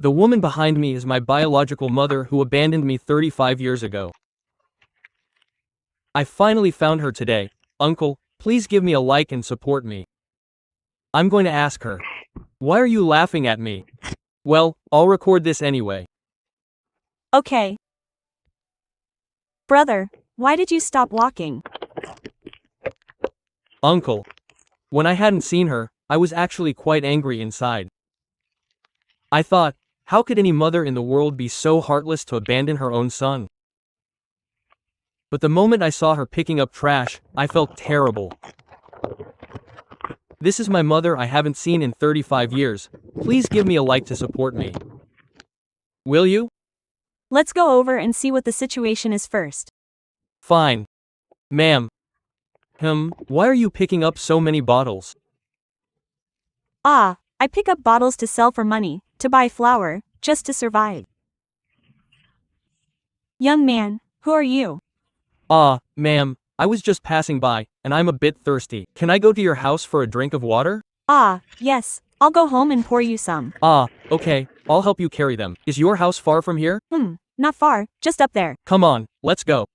The woman behind me is my biological mother who abandoned me 35 years ago. I finally found her today. Uncle, please give me a like and support me. I'm going to ask her. Why are you laughing at me? Well, I'll record this anyway. Okay. Brother, why did you stop walking? Uncle. When I hadn't seen her, I was actually quite angry inside. I thought, how could any mother in the world be so heartless to abandon her own son? But the moment I saw her picking up trash, I felt terrible. This is my mother I haven't seen in 35 years. Please give me a like to support me. Will you? Let's go over and see what the situation is first. Fine. Ma'am. Why are you picking up so many bottles? I pick up bottles to sell for money, to buy flour, just to survive. Young man, who are you? Ma'am, I was just passing by, and I'm a bit thirsty. Can I go to your house for a drink of water? Yes, I'll go home and pour you some. Okay, I'll help you carry them. Is your house far from here? Not far, just up there. Come on, let's go.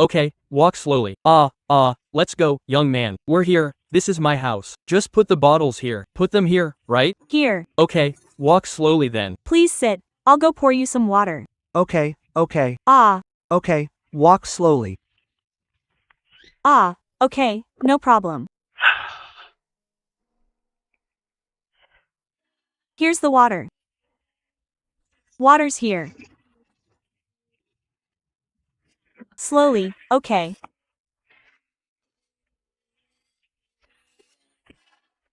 Okay, walk slowly. Let's go, young man. We're here, this is my house. Just put the bottles here. Put them here, right? Here. Okay, walk slowly then. Please sit, I'll go pour you some water. Okay. Okay, Walk slowly. okay, no problem. Here's the water. Water's here. Slowly, okay.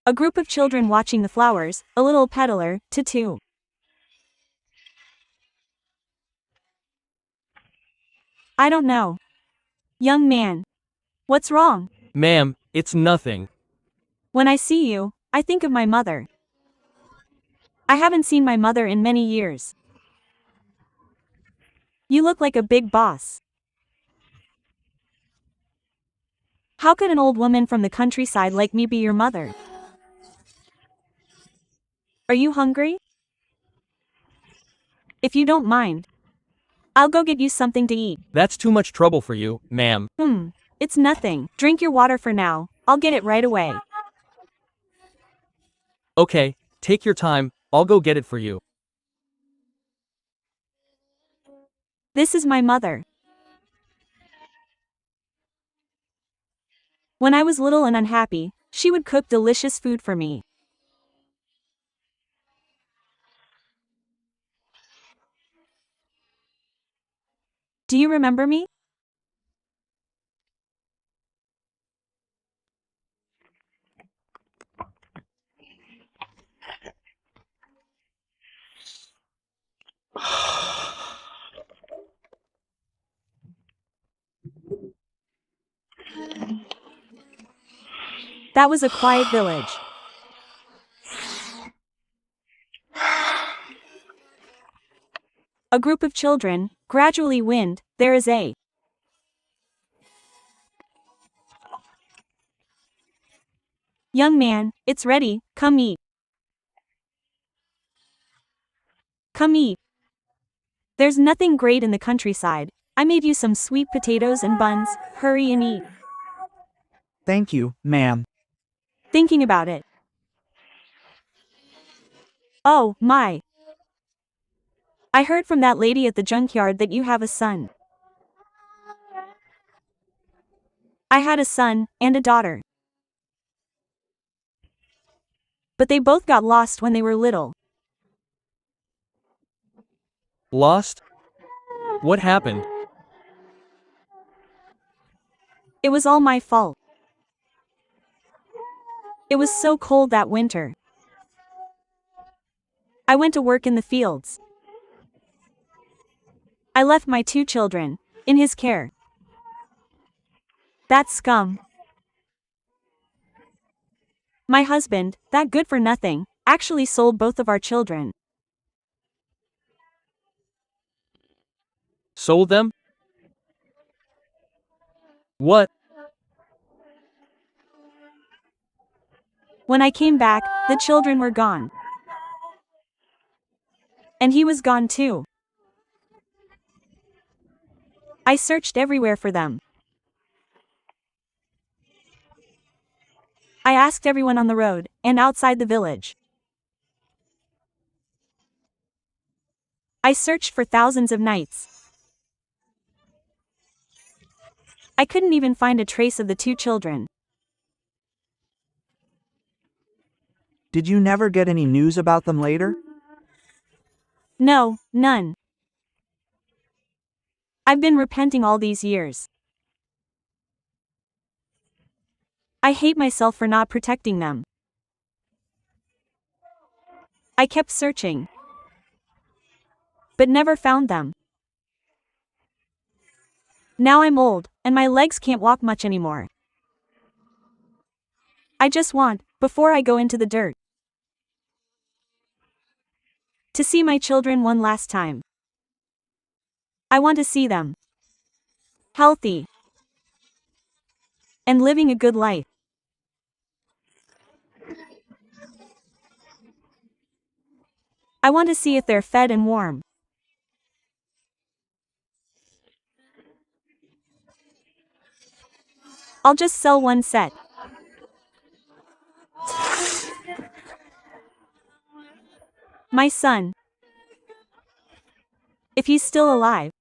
A group of children watching the flowers, a little peddler, two. I don't know. Young man. What's wrong? Ma'am, it's nothing. When I see you, I think of my mother. I haven't seen my mother in many years. You look like a big boss. How could an old woman from the countryside like me be your mother? Are you hungry? If you don't mind, I'll go get you something to eat. That's too much trouble for you, ma'am. It's nothing. Drink your water for now. I'll get it right away. Okay, take your time, I'll go get it for you. This is my mother. When I was little and unhappy, she would cook delicious food for me. Do you remember me? That was a quiet village. A group of children, gradually wind, there is a young man, it's ready, come eat. Come eat. There's nothing great in the countryside. I made you some sweet potatoes and buns, hurry and eat. Thank you, ma'am. Thinking about it. Oh, my. I heard from that lady at the junkyard that you have a son. I had a son, and a daughter. But they both got lost when they were little. Lost? What happened? It was all my fault. It was so cold that winter. I went to work in the fields. I left my 2 children in his care. That scum. My husband, that good for nothing, actually sold both of our children. Sold them? What? When I came back, the children were gone. And he was gone too. I searched everywhere for them. I asked everyone on the road, and outside the village. I searched for thousands of nights. I couldn't even find a trace of the two children. Did you never get any news about them later? No, none. I've been repenting all these years. I hate myself for not protecting them. I kept searching, but never found them. Now I'm old, and my legs can't walk much anymore. I just want, before I go into the dirt, to see my children one last time. I want to see them healthy and living a good life. I want to see if they're fed and warm. I'll just sell one set. My son, if he's still alive,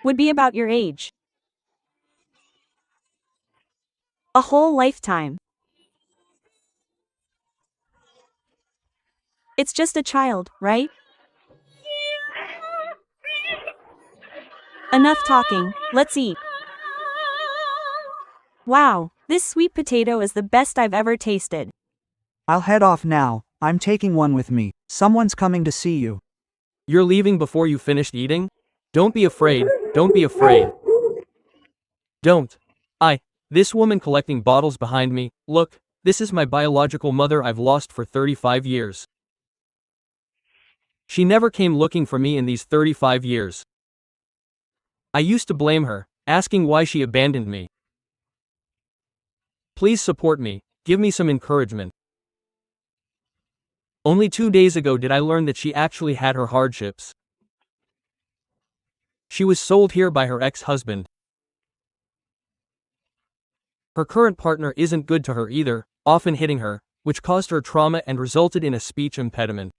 would be about your age. A whole lifetime. It's just a child, right? Enough talking, let's eat. Wow, this sweet potato is the best I've ever tasted. I'll head off now, I'm taking one with me. Someone's coming to see you. You're leaving before you finished eating? Don't be afraid, don't be afraid. Don't. This woman collecting bottles behind me, look, this is my biological mother I've lost for 35 years. She never came looking for me in these 35 years. I used to blame her, asking why she abandoned me. Please support me, give me some encouragement. Only 2 days ago did I learn that she actually had her hardships. She was sold here by her ex-husband. Her current partner isn't good to her either, often hitting her, which caused her trauma and resulted in a speech impediment.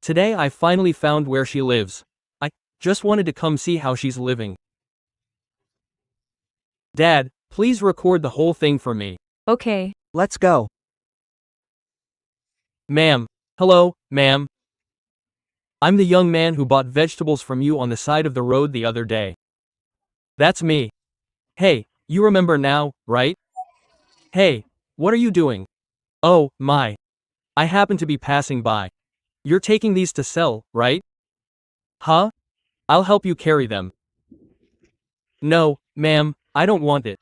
Today I finally found where she lives. I just wanted to come see how she's living. Dad, please record the whole thing for me. Okay. Let's go. Ma'am. Hello, ma'am. I'm the young man who bought vegetables from you on the side of the road the other day. That's me. Hey, you remember now, right? Hey, what are you doing? Oh, my. I happen to be passing by. You're taking these to sell, right? Huh? I'll help you carry them. No, ma'am, I don't want it.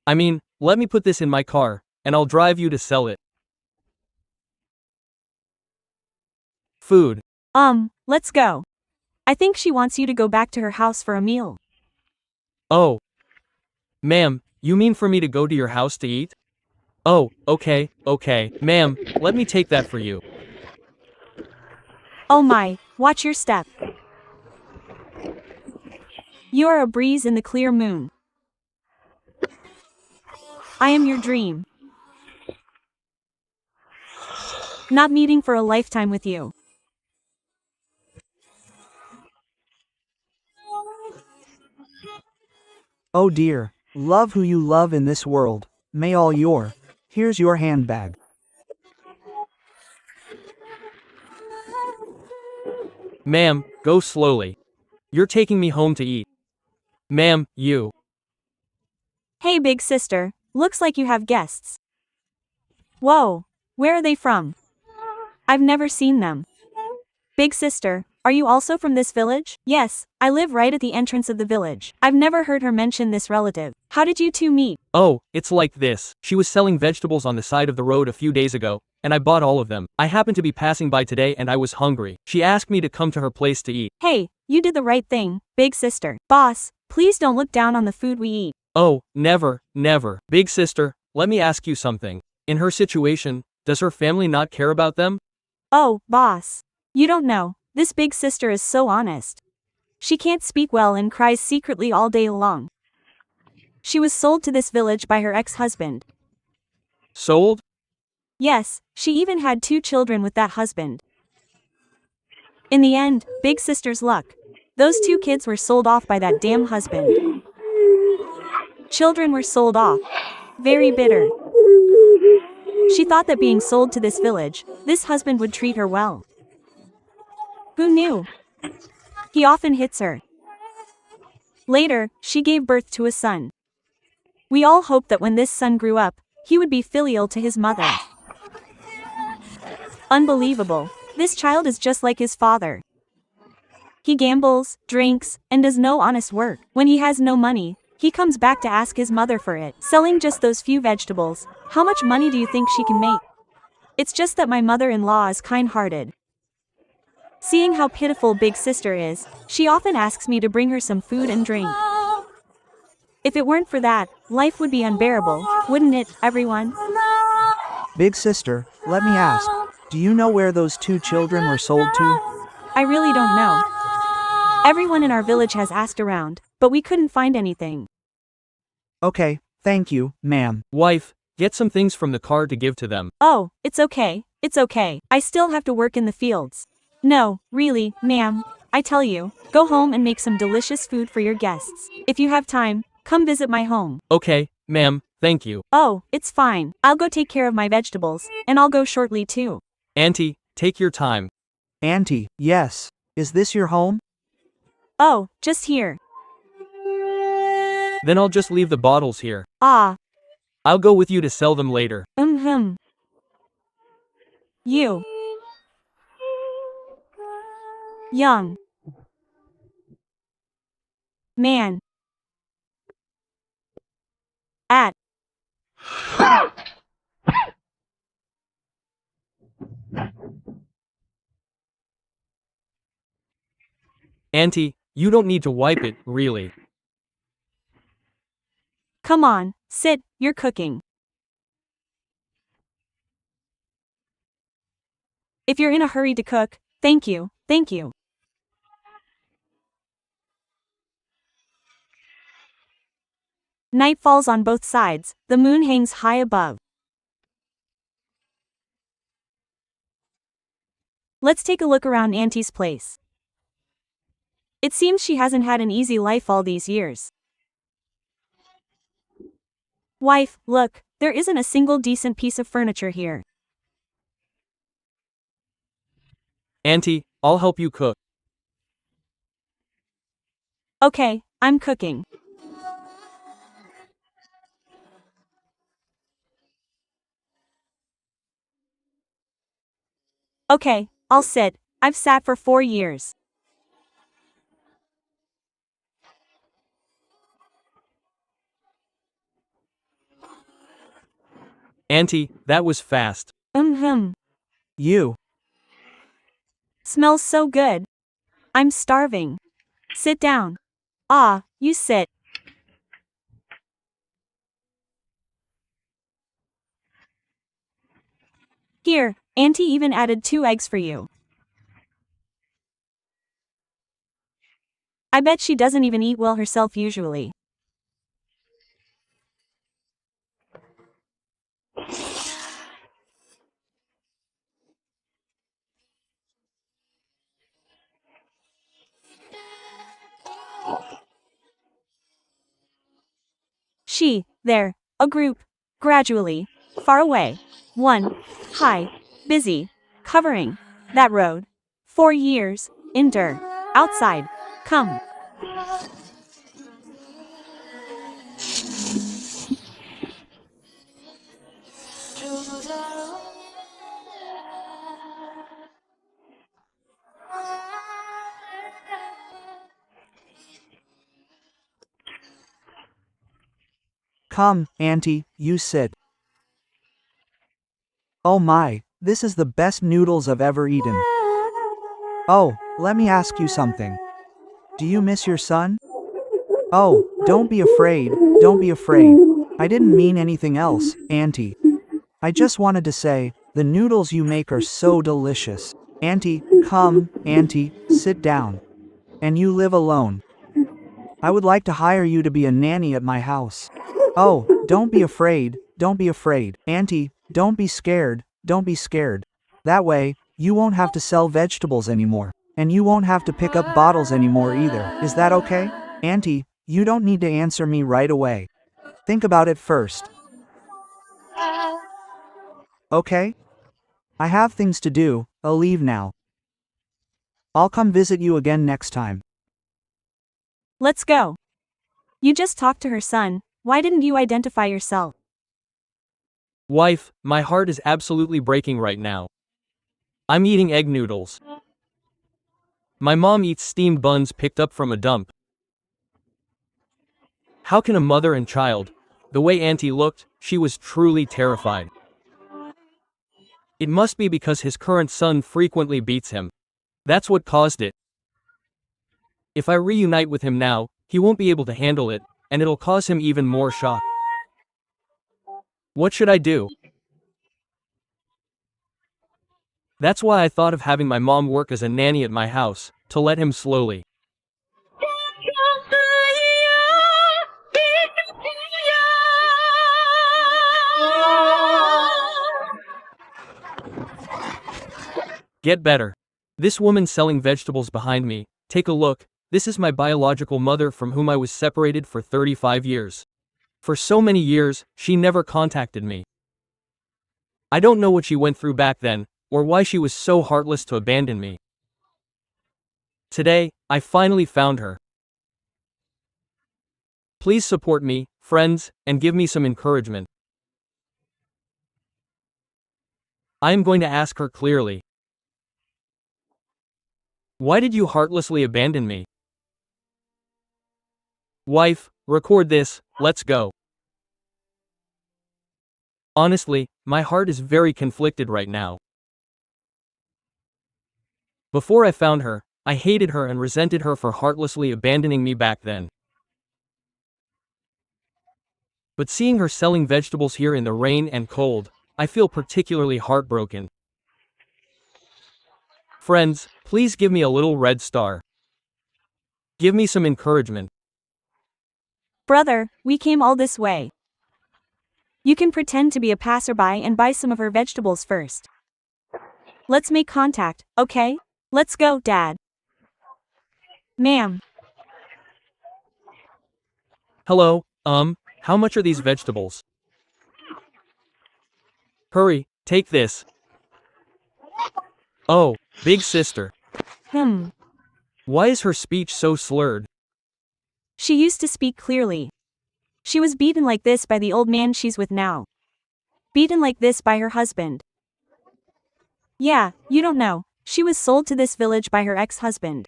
I mean, let me put this in my car, and I'll drive you to sell it. Food. Let's go. I think she wants you to go back to her house for a meal. Oh. Ma'am, you mean for me to go to your house to eat? Oh, okay, ma'am, let me take that for you. Oh my, watch your step. You are a breeze in the clear moon. I am your dream. Not meeting for a lifetime with you. Oh dear, love who you love in this world. May all your. Here's your handbag. Ma'am, go slowly. You're taking me home to eat. Ma'am, you. Hey big sister, looks like you have guests. Whoa, where are they from? I've never seen them. Big sister, are you also from this village? Yes, I live right at the entrance of the village. I've never heard her mention this relative. How did you two meet? Oh, it's like this. She was selling vegetables on the side of the road a few days ago, and I bought all of them. I happened to be passing by today and I was hungry. She asked me to come to her place to eat. Hey, you did the right thing, big sister. Boss, please don't look down on the food we eat. Oh, never, never. Big sister, let me ask you something. In her situation, does her family not care about them? Oh, boss. You don't know, this big sister is so honest. She can't speak well and cries secretly all day long. She was sold to this village by her ex-husband. Sold? Yes, she even had 2 children with that husband. In the end, big sister's luck. Those 2 kids were sold off by that damn husband. Children were sold off. Very bitter. She thought that being sold to this village, this husband would treat her well. Who knew? He often hits her. Later, she gave birth to a son. We all hoped that when this son grew up, he would be filial to his mother. Unbelievable. This child is just like his father. He gambles, drinks, and does no honest work. When he has no money, he comes back to ask his mother for it. Selling just those few vegetables, how much money do you think she can make? It's just that my mother-in-law is kind-hearted. Seeing how pitiful big sister is, she often asks me to bring her some food and drink. If it weren't for that, life would be unbearable, wouldn't it, everyone? Big sister, let me ask, do you know where those 2 children were sold to? I really don't know. Everyone in our village has asked around, but we couldn't find anything. Okay, thank you, ma'am. Wife, get some things from the car to give to them. Oh, it's okay. I still have to work in the fields. No, really, ma'am. I tell you, go home and make some delicious food for your guests. If you have time, come visit my home. Okay, ma'am, thank you. Oh, it's fine. I'll go take care of my vegetables, and I'll go shortly too. Auntie, take your time. Auntie, yes. Is this your home? Oh, just here. Then I'll just leave the bottles here. Ah. I'll go with you to sell them later. You. Young. Man. At. Auntie, you don't need to wipe it, really. Come on, sit, you're cooking. If you're in a hurry to cook, thank you. Night falls on both sides, the moon hangs high above. Let's take a look around Auntie's place. It seems she hasn't had an easy life all these years. Wife, look, there isn't a single decent piece of furniture here. Auntie, I'll help you cook. Okay, I'm cooking. Okay, I'll sit. I've sat for 4 years. Auntie, that was fast. You. Smells so good. I'm starving. Sit down. Ah, you sit. Here, Auntie even added 2 eggs for you. I bet she doesn't even eat well herself usually. There, a group, gradually, far away. 1, high, busy, covering, that road. 4 years, inter, outside, come. Come, Auntie, you sit. Oh my, this is the best noodles I've ever eaten. Oh, let me ask you something. Do you miss your son? Oh, don't be afraid, don't be afraid. I didn't mean anything else, Auntie. I just wanted to say, the noodles you make are so delicious. Auntie, come, Auntie, sit down. And you live alone. I would like to hire you to be a nanny at my house. Oh, don't be afraid, don't be afraid. Auntie, don't be scared, don't be scared. That way, you won't have to sell vegetables anymore. And you won't have to pick up bottles anymore either. Is that okay? Auntie, you don't need to answer me right away. Think about it first. Okay? I have things to do, I'll leave now. I'll come visit you again next time. Let's go. You just talked to her son, why didn't you identify yourself? Wife, my heart is absolutely breaking right now. I'm eating egg noodles. My mom eats steamed buns picked up from a dump. How can a mother and child? The way Auntie looked, she was truly terrified. It must be because his current son frequently beats him. That's what caused it. If I reunite with him now, he won't be able to handle it, and it'll cause him even more shock. What should I do? That's why I thought of having my mom work as a nanny at my house, to let him slowly. Get better. This woman selling vegetables behind me, take a look, this is my biological mother from whom I was separated for 35 years. For so many years, she never contacted me. I don't know what she went through back then, or why she was so heartless to abandon me. Today, I finally found her. Please support me, friends, and give me some encouragement. I am going to ask her clearly. Why did you heartlessly abandon me? Wife, record this, let's go. Honestly, my heart is very conflicted right now. Before I found her, I hated her and resented her for heartlessly abandoning me back then. But seeing her selling vegetables here in the rain and cold, I feel particularly heartbroken. Friends, please give me a little red star. Give me some encouragement. Brother, we came all this way. You can pretend to be a passerby and buy some of her vegetables first. Let's make contact, okay? Let's go, Dad. Ma'am. Hello, how much are these vegetables? Hurry, take this. Oh, big sister. Why is her speech so slurred? She used to speak clearly. She was beaten like this by the old man she's with now. Beaten like this by her husband. Yeah, you don't know, she was sold to this village by her ex-husband.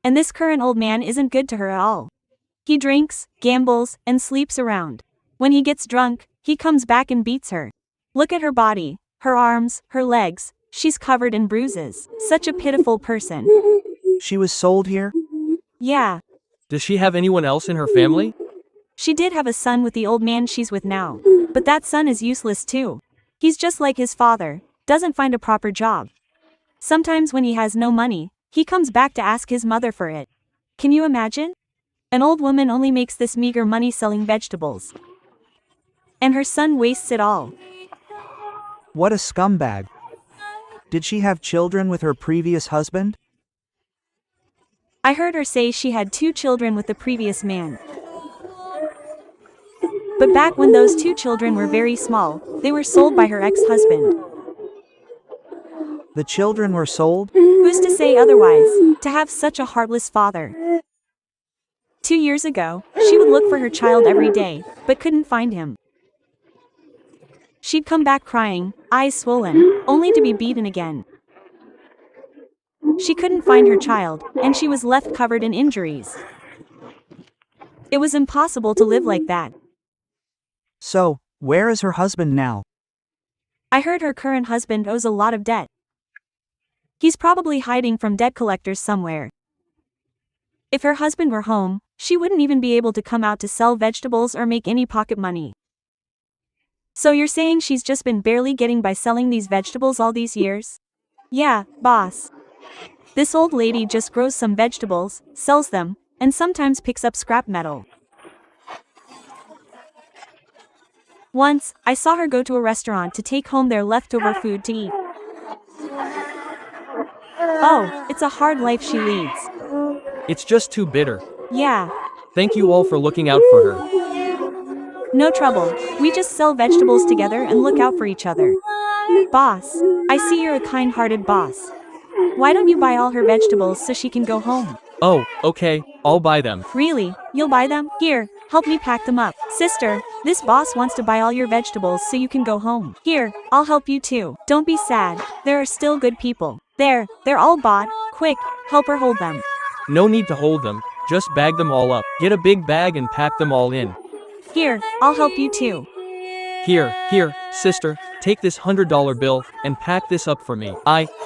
And this current old man isn't good to her at all. He drinks, gambles, and sleeps around. When he gets drunk, he comes back and beats her. Look at her body, her arms, her legs, she's covered in bruises. Such a pitiful person. She was sold here? Yeah. Does she have anyone else in her family? She did have a son with the old man she's with now. But that son is useless too. He's just like his father, doesn't find a proper job. Sometimes when he has no money, he comes back to ask his mother for it. Can you imagine? An old woman only makes this meager money selling vegetables. And her son wastes it all. What a scumbag. Did she have children with her previous husband? I heard her say she had 2 children with the previous man. But back when those 2 children were very small, they were sold by her ex-husband. The children were sold? Who's to say otherwise, to have such a heartless father? 2 years ago, she would look for her child every day, but couldn't find him. She'd come back crying, eyes swollen, only to be beaten again. She couldn't find her child, and she was left covered in injuries. It was impossible to live like that. So, where is her husband now? I heard her current husband owes a lot of debt. He's probably hiding from debt collectors somewhere. If her husband were home, she wouldn't even be able to come out to sell vegetables or make any pocket money. So you're saying she's just been barely getting by selling these vegetables all these years? Yeah, boss. This old lady just grows some vegetables, sells them, and sometimes picks up scrap metal. Once, I saw her go to a restaurant to take home their leftover food to eat. Oh, it's a hard life she leads. It's just too bitter. Yeah, Thank you all for looking out for her. no trouble. We just sell vegetables together and look out for each other. Boss, I see you're a kind-hearted boss. Why don't you buy all her vegetables so she can go home? Oh, okay, I'll buy them. Really? You'll buy them? Here, help me pack them up. Sister, this boss wants to buy all your vegetables so you can go home. Here, I'll help you too. Don't be sad. There are still good people. There, they're all bought. Quick, help her hold them. No need to hold them, just bag them all up. Get a big bag and pack them all in. Here, I'll help you too. Here, sister, take this $100 bill and pack this up for me.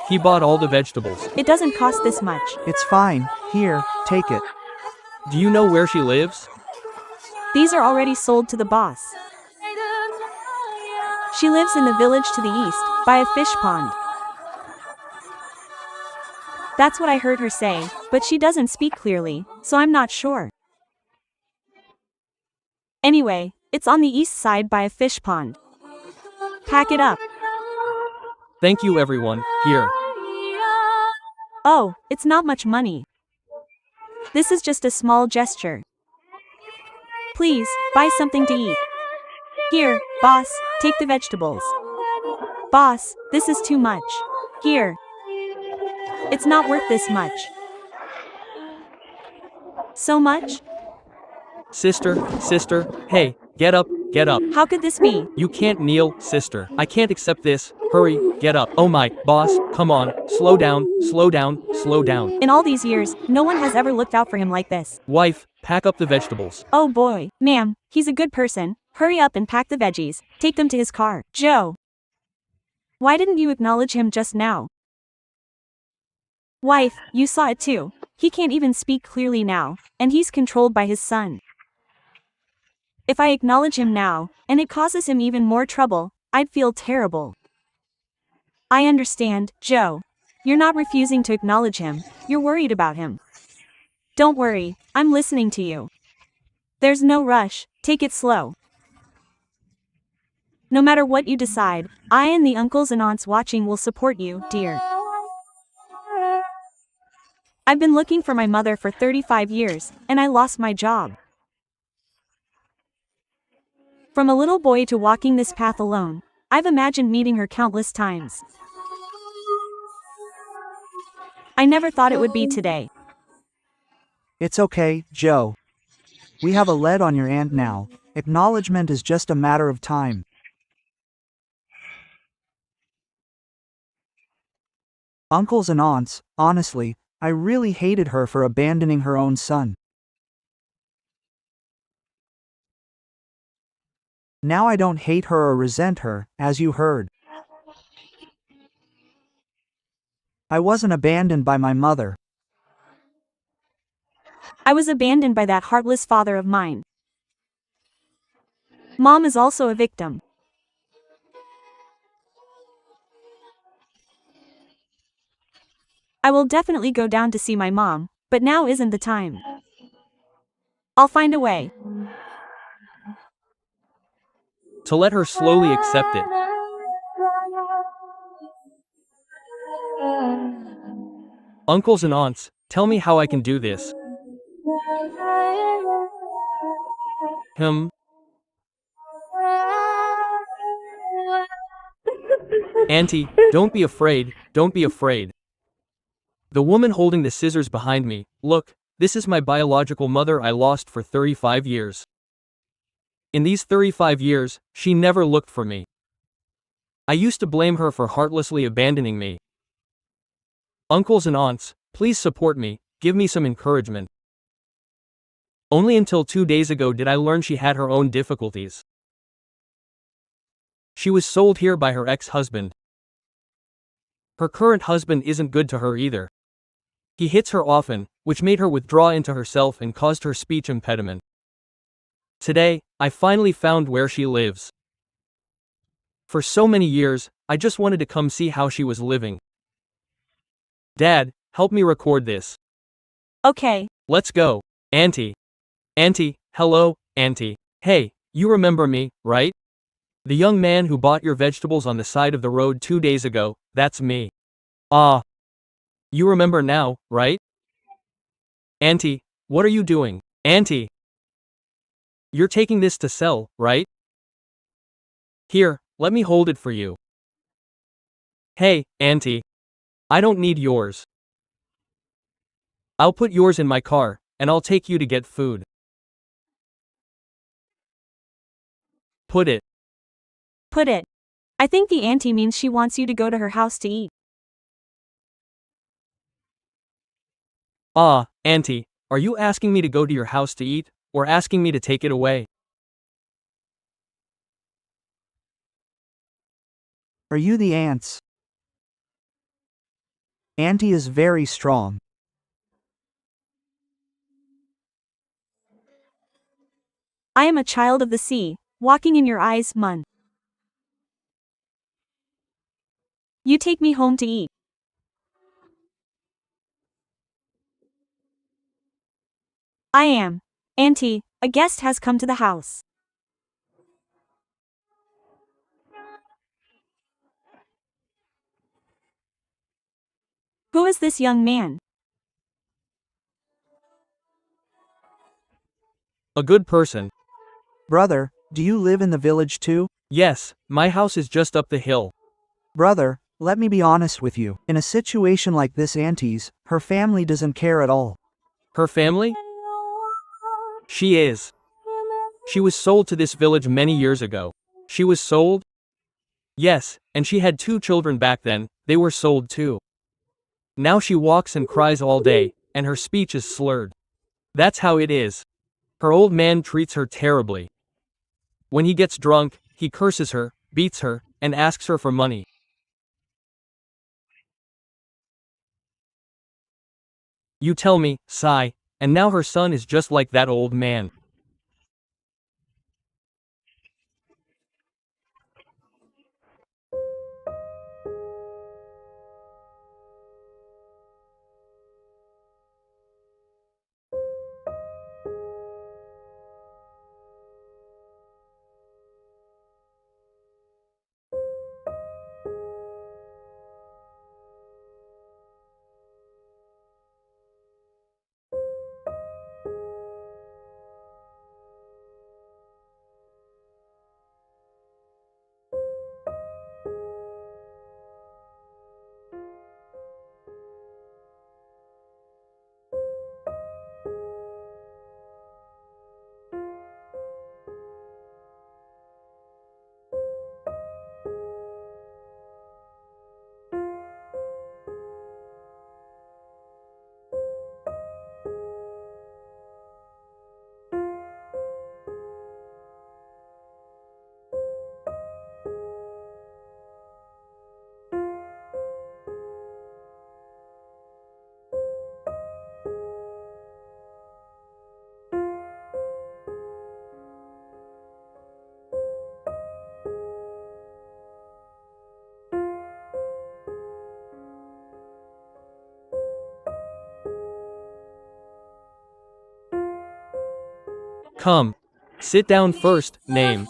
He bought all the vegetables. It doesn't cost this much. It's fine, here, take it. Do you know where she lives? These are already sold to the boss. She lives in the village to the east, by a fish pond. That's what I heard her say, but she doesn't speak clearly, so I'm not sure. Anyway, it's on the east side by a fish pond. Pack it up. Thank you everyone, here. Oh, it's not much money. This is just a small gesture. Please, buy something to eat. Here, boss, take the vegetables. Boss, this is too much. Here. It's not worth this much. So much? Sister, hey, get up. How could this be? You can't kneel, sister. I can't accept this. Hurry, get up. Oh my, boss, come on, slow down. In all these years, no one has ever looked out for him like this. Wife, pack up the vegetables. Oh boy, ma'am, he's a good person. Hurry up and pack the veggies. Take them to his car. Joe. Why didn't you acknowledge him just now? Wife, you saw it too. He can't even speak clearly now, and he's controlled by his son. If I acknowledge him now, and it causes him even more trouble, I'd feel terrible. I understand, Joe. You're not refusing to acknowledge him, you're worried about him. Don't worry, I'm listening to you. There's no rush, take it slow. No matter what you decide, I and the uncles and aunts watching will support you, dear. I've been looking for my mother for 35 years, and I lost my job. From a little boy to walking this path alone, I've imagined meeting her countless times. I never thought it would be today. It's okay, Joe. We have a lead on your aunt now. Acknowledgement is just a matter of time. Uncles and aunts, honestly, I really hated her for abandoning her own son. Now I don't hate her or resent her, as you heard. I wasn't abandoned by my mother. I was abandoned by that heartless father of mine. Mom is also a victim. I will definitely go down to see my mom, but now isn't the time. I'll find a way. To let her slowly accept it. Uncles and aunts, tell me how I can do this. Auntie, don't be afraid. The woman holding the scissors behind me, look, this is my biological mother I lost for 35 years. In these 35 years, she never looked for me. I used to blame her for heartlessly abandoning me. Uncles and aunts, please support me, give me some encouragement. Only until 2 days ago did I learn she had her own difficulties. She was sold here by her ex-husband. Her current husband isn't good to her either. He hits her often, which made her withdraw into herself and caused her speech impediment. Today, I finally found where she lives. For so many years, I just wanted to come see how she was living. Dad, help me record this. Okay. Let's go. Auntie. Auntie, hello, Auntie. Hey, you remember me, right? The young man who bought your vegetables on the side of the road 2 days ago, that's me. Ah. You remember now, right? Auntie, what are you doing? Auntie. You're taking this to sell, right? Here, let me hold it for you. Hey, Auntie. I don't need yours. I'll put yours in my car, and I'll take you to get food. Put it. Put it. I think the auntie means she wants you to go to her house to eat. Ah, Auntie, are you asking me to go to your house to eat, or asking me to take it away? Are you the ants? Auntie is very strong. I am a child of the sea, walking in your eyes, Mun. You take me home to eat. I am. Auntie, a guest has come to the house. Who is this young man? A good person. Brother, do you live in the village too? Yes, my house is just up the hill. Brother, let me be honest with you. In a situation like this, Auntie's, her family doesn't care at all. Her family? She is. She was sold to this village many years ago. She was sold? Yes, and she had 2 children back then, they were sold too. Now she walks and cries all day, and her speech is slurred. That's how it is. Her old man treats her terribly. When he gets drunk, he curses her, beats her, and asks her for money. You tell me, sigh, and now her son is just like that old man. Come. Sit down first, name.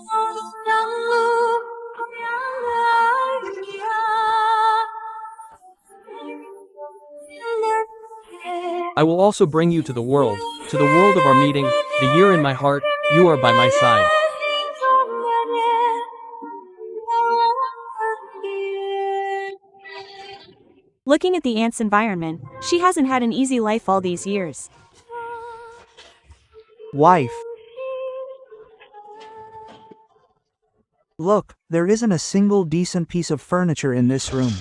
I will also bring you to the world of our meeting, the year in my heart, you are by my side. Looking at the ant's environment, she hasn't had an easy life all these years. Wife. Look, there isn't a single decent piece of furniture in this room.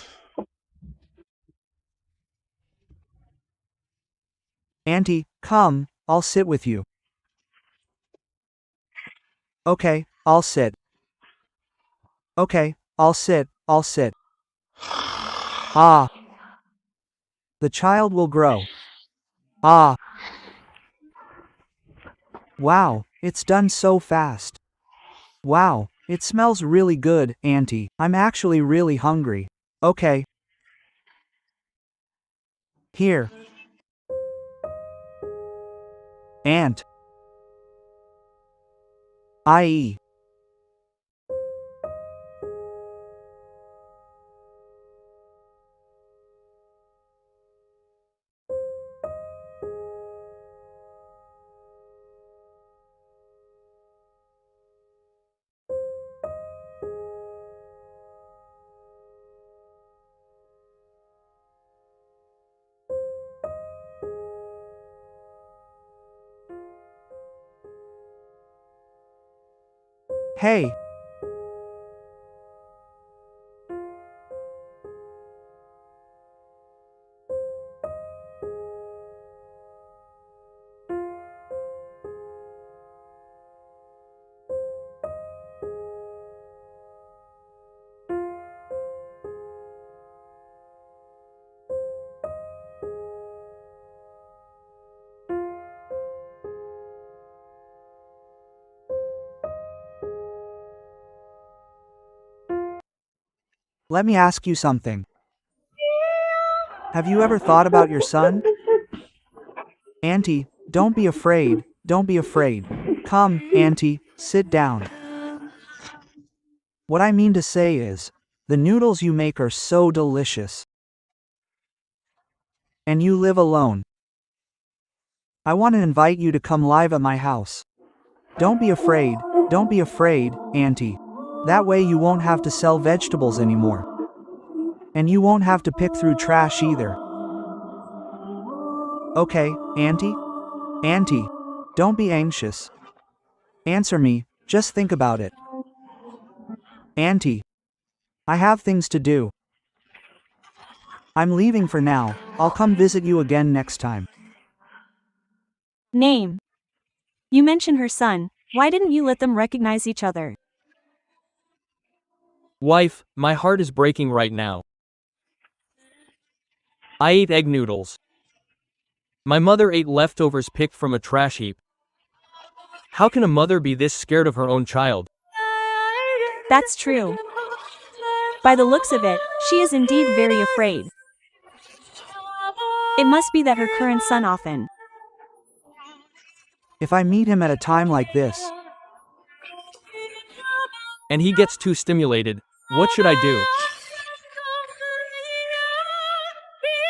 Auntie, come, I'll sit with you. Okay, I'll sit. Okay, I'll sit. Ah. The child will grow. Ah, wow, it's done so fast. Wow, it smells really good, Auntie. I'm actually really hungry. Okay. Here. Aunt. I.e. Hey. Let me ask you something. Have you ever thought about your son? Auntie, don't be afraid, don't be afraid. Come, Auntie, sit down. What I mean to say is, the noodles you make are so delicious. And you live alone. I want to invite you to come live at my house. Don't be afraid, Auntie. That way you won't have to sell vegetables anymore. And you won't have to pick through trash either. Okay, Auntie? Auntie, don't be anxious. Answer me, just think about it. Auntie, I have things to do. I'm leaving for now, I'll come visit you again next time. Name. You mentioned her son, why didn't you let them recognize each other? Wife, my heart is breaking right now. I ate egg noodles. My mother ate leftovers picked from a trash heap. How can a mother be this scared of her own child? That's true. By the looks of it, she is indeed very afraid. It must be that her current son often. If I meet him at a time like this, And he gets too stimulated, what should I do?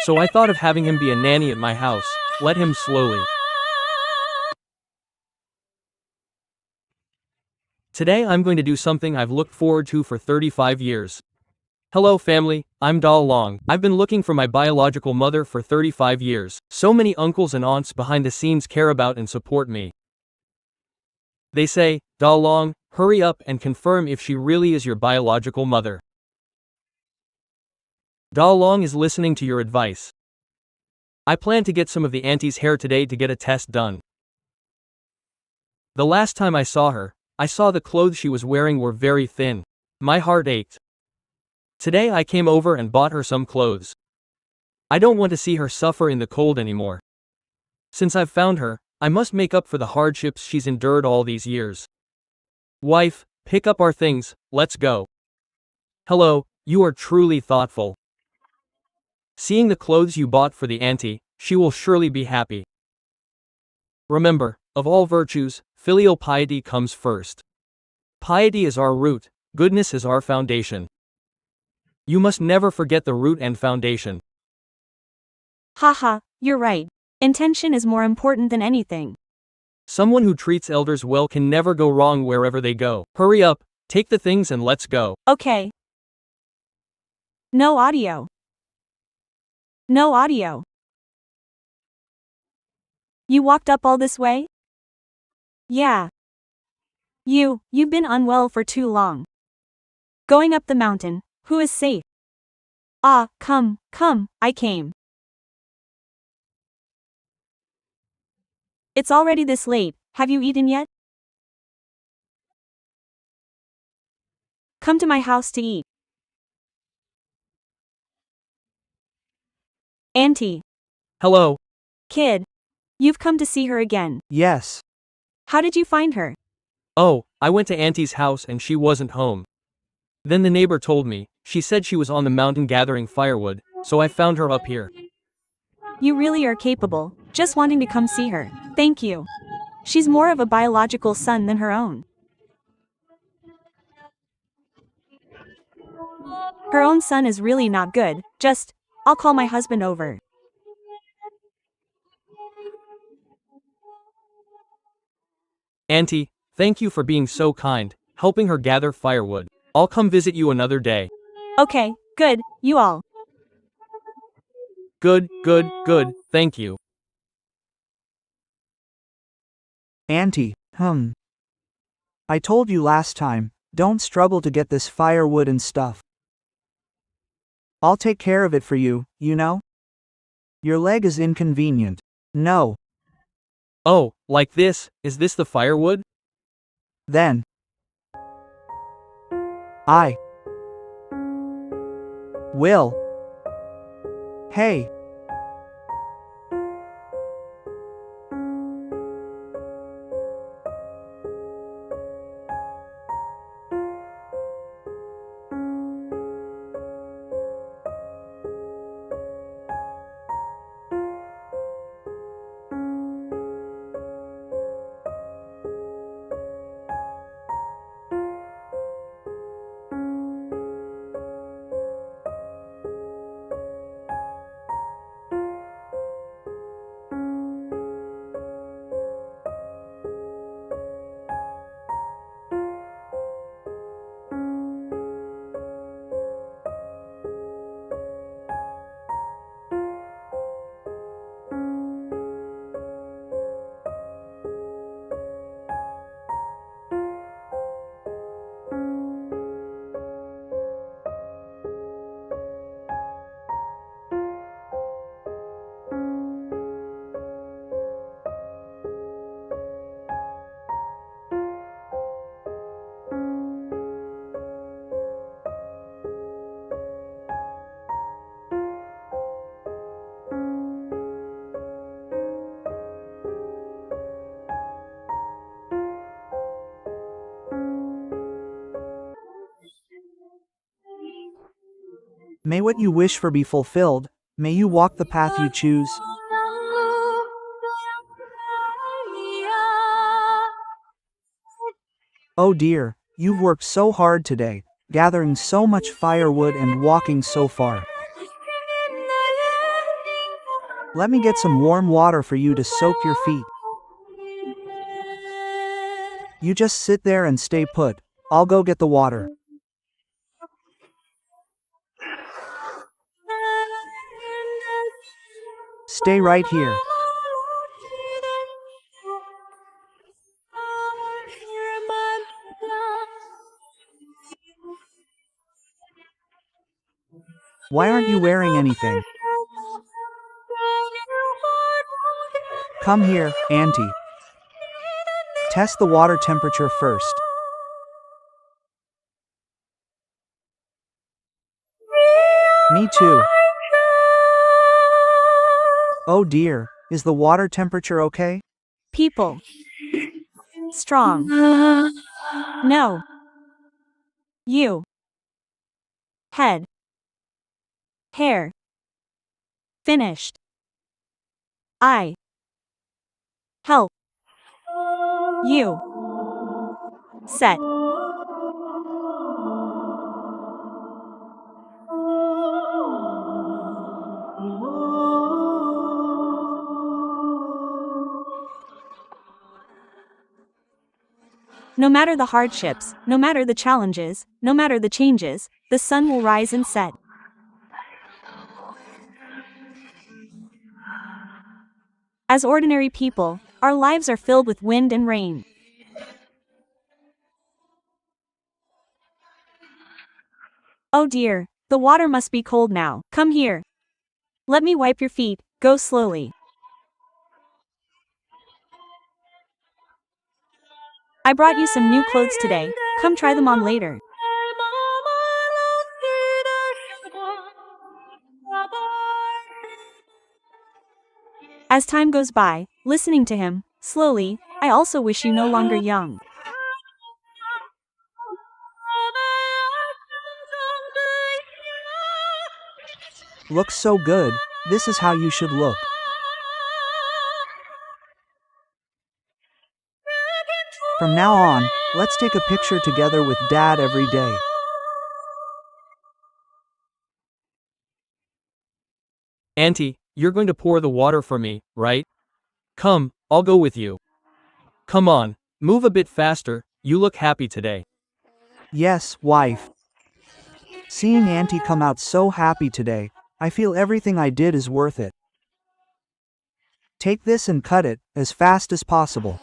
So I thought of having him be a nanny at my house. Let him slowly. Today I'm going to do something I've looked forward to for 35 years. Hello family, I'm Dal Long. I've been looking for my biological mother for 35 years. So many uncles and aunts behind the scenes care about and support me. They say, Dal Long, hurry up and confirm if she really is your biological mother. Dal Long is listening to your advice. I plan to get some of the auntie's hair today to get a test done. The last time I saw her, I saw the clothes she was wearing were very thin. My heart ached. Today I came over and bought her some clothes. I don't want to see her suffer in the cold anymore. Since I've found her, I must make up for the hardships she's endured all these years. Wife, pick up our things, let's go. Hello, you are truly thoughtful. Seeing the clothes you bought for the auntie, she will surely be happy. Remember, of all virtues, filial piety comes first. Piety is our root, goodness is our foundation. You must never forget the root and foundation. Haha, you're right. Intention is more important than anything. Someone who treats elders well can never go wrong wherever they go. Hurry up, take the things and let's go. Okay. No audio. No audio. You walked up all this way? Yeah. You've been unwell for too long. Going up the mountain, who is safe? Ah, come, I came. It's already this late, have you eaten yet? Come to my house to eat. Auntie. Hello. Kid. You've come to see her again. Yes. How did you find her? Oh, I went to Auntie's house and she wasn't home. Then the neighbor told me, she said she was on the mountain gathering firewood, so I found her up here. You really are capable, just wanting to come see her. Thank you. She's more of a biological son than her own. Her own son is really not good, I'll call my husband over. Auntie, thank you for being so kind, helping her gather firewood. I'll come visit you another day. Okay, good, you all. Good, good, good, thank you. Auntie, I told you last time, don't struggle to get this firewood and stuff. I'll take care of it for you, you know? Your leg is inconvenient. No. Oh, like this, is this the firewood? Then. I will. Hey. May what you wish for be fulfilled. May you walk the path you choose. Oh dear, you've worked so hard today, gathering so much firewood and walking so far. Let me get some warm water for you to soak your feet. You just sit there and stay put. I'll go get the water. Stay right here. Why aren't you wearing anything? Come here, Auntie. Test the water temperature first. Me too. Oh dear, is the water temperature okay? People. Strong. No. You. Head. Hair. Finished. I. Help. You. Set. No matter the hardships, no matter the challenges, no matter the changes, the sun will rise and set. As ordinary people, our lives are filled with wind and rain. Oh dear, the water must be cold now. Come here. Let me wipe your feet, go slowly. I brought you some new clothes today, come try them on later. As time goes by, listening to him, slowly, I also wish you no longer young. Looks so good, this is how you should look. From now on, let's take a picture together with Dad every day. Auntie, you're going to pour the water for me, right? Come, I'll go with you. Come on, move a bit faster, you look happy today. Yes, wife. Seeing Auntie come out so happy today, I feel everything I did is worth it. Take this and cut it, as fast as possible.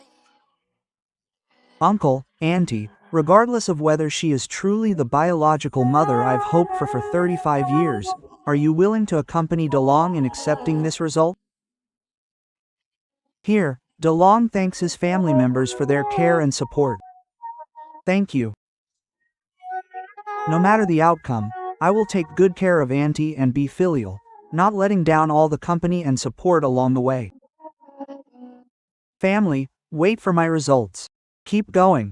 Uncle, Auntie, regardless of whether she is truly the biological mother I've hoped for 35 years, are you willing to accompany DeLong in accepting this result? Here, DeLong thanks his family members for their care and support. Thank you. No matter the outcome, I will take good care of Auntie and be filial, not letting down all the company and support along the way. Family, wait for my results. Keep going.